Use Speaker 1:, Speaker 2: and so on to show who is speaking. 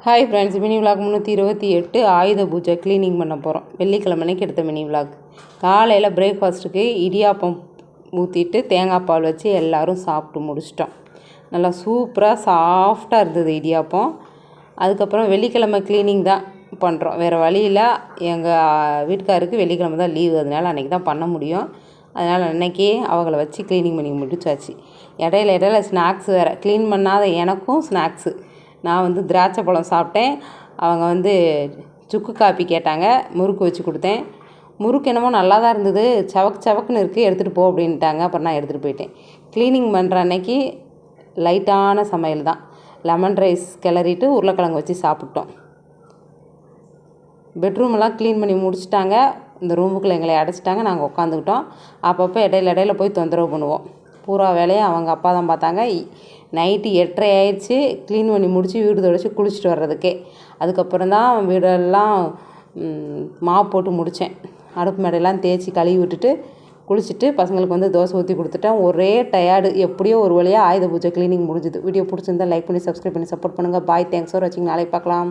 Speaker 1: Hi friends, mini vlog 328 ஆயுத பூஜை cleaning பண்ண போகிறோம். வெள்ளிக்கிழமை அன்னைக்கு எடுத்த மினி விலாக். காலையில் பிரேக்ஃபாஸ்ட்டுக்கு இடியாப்பம் ஊற்றிட்டு தேங்காய் பால் வச்சு எல்லோரும் சாப்பிட்டு முடிச்சிட்டோம். நல்லா சூப்பராக சாஃப்டாக இருந்தது இடியாப்பம். அதுக்கப்புறம் வெள்ளிக்கிழமை க்ளீனிங் தான் பண்ணுறோம். வேறு வழியில் எங்கள் வீட்டுக்காருக்கு வெள்ளிக்கிழமை தான் லீவு, அதனால் அன்றைக்கி தான் பண்ண முடியும். அதனால் அன்றைக்கே அவங்கள வச்சு க்ளீனிங் பண்ணி முடிச்சாச்சு. இடையில ஸ்நாக்ஸ் வேறு, க்ளீன் பண்ணாத எனக்கும் ஸ்நாக்ஸு. நான் திராட்சை பழம் சாப்பிட்டேன். அவங்க சுக்கு காப்பி கேட்டாங்க, முறுக்கு வச்சு கொடுத்தேன். முறுக்கு என்னமோ நல்லா தான் இருந்தது, சவக்குன்னு இருக்குது, எடுத்துகிட்டு போ அப்படின்ட்டாங்க. அப்புறம் நான் எடுத்துகிட்டு போயிட்டேன். க்ளீனிங் பண்ணுற அன்னைக்கு லைட்டான சமையல் தான். லெமன் ரைஸ் கிளறிட்டு உருளைக்கிழங்கு வச்சு சாப்பிட்டோம். பெட்ரூமெல்லாம் க்ளீன் பண்ணி முடிச்சிட்டாங்க. இந்த ரூமுக்குள்ளே எங்களை அடைச்சிட்டாங்க. நாங்கள் உட்காந்துக்கிட்டோம். அப்பப்போ இடையில போய் தொந்தரவு பண்ணுவோம். பூரா வேலையை அவங்க அப்பா தான் பார்த்தாங்க. நைட்டு 8:30 ஆயிடுச்சு க்ளீன் பண்ணி முடித்து வீடு துடைச்சி குளிச்சுட்டு வர்றதுக்கே. அதுக்கப்புறம் தான் வீடெல்லாம் மாப் போட்டு முடித்தேன். அடுப்பு மேடையெல்லாம் தேய்ச்சி கழுவி விட்டுட்டு குளிச்சுட்டு பசங்களுக்கு தோசை ஊற்றி கொடுத்துட்டேன். ஒரே டயர்டு. எப்படியோ ஒரு வழியாக ஆயுத பூஜை க்ளீனிங் முடிஞ்சுது. வீடியோ பிடிச்சிருந்தா லைக் பண்ணி சப்ஸ்கிரைப் பண்ணி சப்போர்ட் பண்ணுங்கள். பாய், தேங்க்ஸ் ஃபார் வாட்சிங். நாளைக்கு பார்க்கலாம்.